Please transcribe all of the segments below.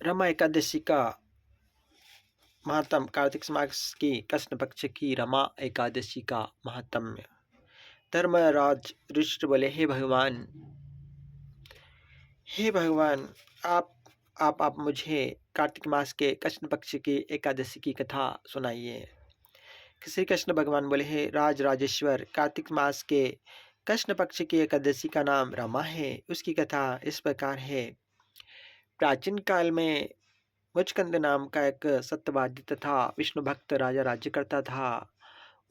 रमा एकादशी का महात्म। कार्तिक मास की कृष्ण पक्ष की रमा एकादशी का महात्म्य। धर्मराज ऋषि बोले, हे भगवान, आप आप मुझे कार्तिक मास के कृष्ण पक्ष की एकादशी की कथा सुनाइए। श्री कृष्ण भगवान बोले, हे राज राजेश्वर, कार्तिक मास के कृष्ण पक्ष की एकादशी का नाम रमा है। उसकी कथा इस प्रकार है। प्राचीन काल में मुचकंद नाम का एक सत्यवादी तथा विष्णु भक्त राजा राज्य करता था।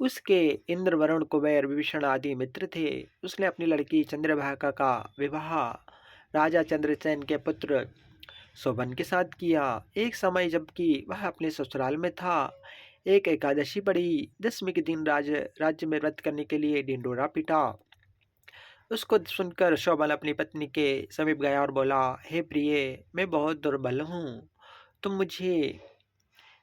उसके इंद्र, वरुण, कुबेर, विभीषण आदि मित्र थे। उसने अपनी लड़की चंद्रभागा का विवाह राजा चंद्रसेन के पुत्र शोभन के साथ किया। एक समय जबकि वह अपने ससुराल में था, एक एकादशी पड़ी। दसवीं के दिन राज्य में व्रत करने के लिए ढिंढोरा पीटा। उसको सुनकर शोभन अपनी पत्नी के समीप गया और बोला, हे प्रिय, मैं बहुत दुर्बल हूँ। तुम मुझे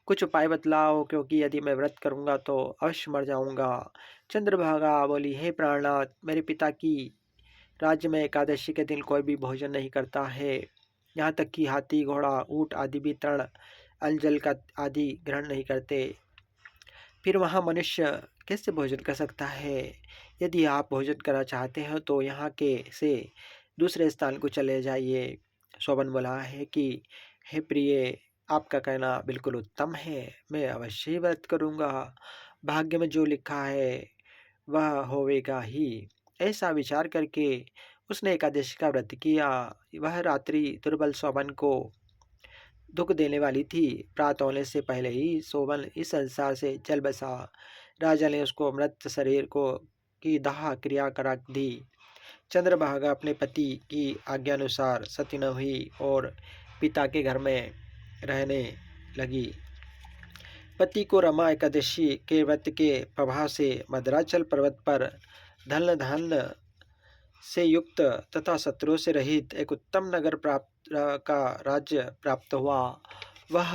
कुछ उपाय बतलाओ, क्योंकि यदि मैं व्रत करूँगा तो अवश्य मर जाऊँगा। चंद्रभागा बोली, हे प्राणनाथ, मेरे पिता की राज्य में एकादशी के दिन कोई भी भोजन नहीं करता है। यहाँ तक कि हाथी, घोड़ा, ऊँट आदि भी तृण अन्न का आदि ग्रहण नहीं करते। फिर वहाँ मनुष्य कैसे भोजन कर सकता है? यदि आप भोजन करना चाहते हो तो यहाँ के से दूसरे स्थान को चले जाइए। शोभन बोला है कि हे प्रिय, आपका कहना बिल्कुल उत्तम है। मैं अवश्य ही व्रत करूँगा। भाग्य में जो लिखा है वह होवेगा ही। ऐसा विचार करके उसने एकादशी का व्रत किया। वह रात्रि दुर्बल शोभन को दुख देने वाली थी। प्रातः होने से पहले ही शोभन इस संसार से चल बसा। राजा ने उसको मृत शरीर को की दाह क्रिया करा दी। चंद्रभागा अपने पति की आज्ञानुसार सती न हुई और पिता के घर में रहने लगी। पति को रमा एकादशी के व्रत के प्रभाव से मद्राचल पर्वत पर धन धान्य से युक्त तथा शत्रुओं से रहित एक उत्तम नगर का राज्य प्राप्त हुआ। वह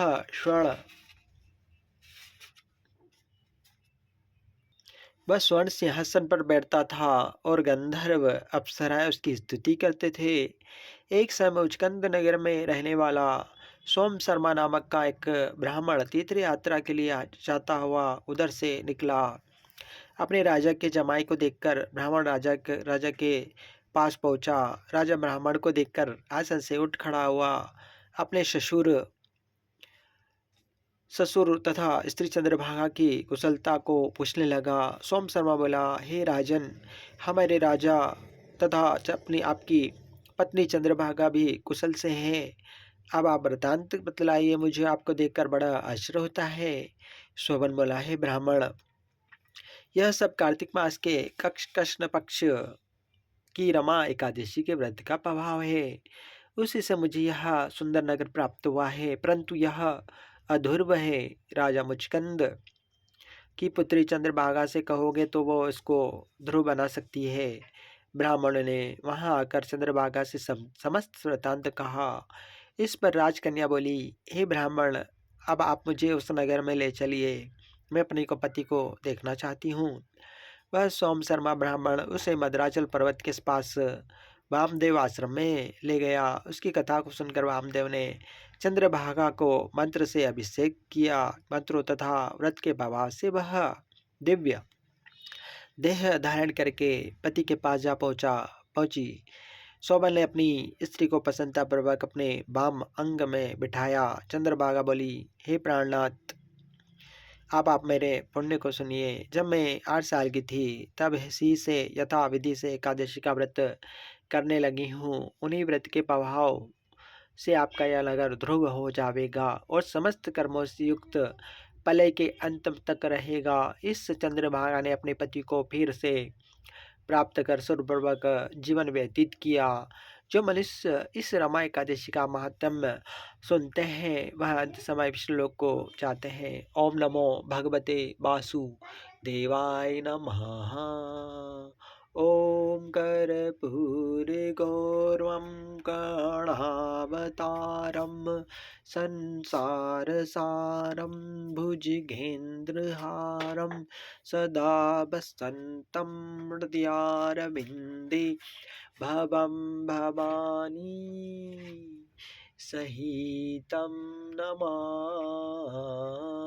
स्वर्ण सिंहासन पर बैठता था और गंधर्व अप्सराएं उसकी स्तुति करते थे। एक समय उचकंद नगर में रहने वाला सोम शर्मा नामक का एक ब्राह्मण तीर्थ यात्रा के लिए जाता हुआ उधर से निकला। अपने राजा के जमाई को देखकर ब्राह्मण राजा के पास पहुंचा। राजा ब्राह्मण को देखकर आसन से उठ खड़ा हुआ। अपने ससुर तथा स्त्री चंद्रभागा की कुशलता को पूछने लगा। सोम शर्मा बोला, हे राजन, हमारे राजा तथा अपनी आपकी पत्नी चंद्रभागा भी कुशल से हैं। अब आप वृतांत बतलाइए, मुझे आपको देखकर बड़ा आश्चर्य होता है। शोभन बोला, हे ब्राह्मण, यह सब कार्तिक मास के कृष्ण पक्ष की रमा एकादशी के व्रत का प्रभाव है। उसी से मुझे यह सुंदर नगर प्राप्त हुआ है, परंतु यह अधूर्व है। राजा मुचकंद की पुत्री चंद्रभागा से कहोगे तो वो इसको ध्रुव बना सकती है। ब्राह्मण ने वहां आकर चंद्रभागा से समस्त वृतांत कहा। इस पर राजकन्या बोली, हे ब्राह्मण, अब आप मुझे उस नगर में ले चलिए। मैं अपने को पति को देखना चाहती हूँ। वह सोम शर्मा ब्राह्मण उसे मद्राचल पर्वत के पास वामदेव आश्रम में ले गया। उसकी कथा को सुनकर वामदेव ने चंद्रभागा को मंत्र से अभिषेक किया। मंत्रों तथा व्रत के प्रभाव से वह दिव्य देह धारण करके पति के पास जा पहुंची। शोभन ने अपनी स्त्री को प्रसन्नतापूर्वक अपने वाम अंग में बिठाया। चंद्रभागा बोली, हे प्राणनाथ, आप मेरे पुण्य को सुनिए। जब मैं 8 साल की थी तब ही से यथा विधि से एकादशी का व्रत करने लगी हूँ। उन्हीं व्रत के प्रभाव से आपका यह नगर ध्रुव हो जाएगा और समस्त कर्मों से युक्त पलय के अंत तक रहेगा। इस चंद्रभागा ने अपने पति को फिर से प्राप्त कर सुखपूर्वक जीवन व्यतीत किया। जो मनुष्य इस रमा एकादशी का महात्म्य सुनते हैं वह अंत समय विष्णुलोक को जाते हैं। ओम नमो भगवते वासुदेवाय नमः। ओम कर्पूरगौरवं गणावतारं संसारसारं भुजगेन्द्रहारं सदा वसन्तं हृदयारविन्दे भवं भवानी। सहितं नमामि।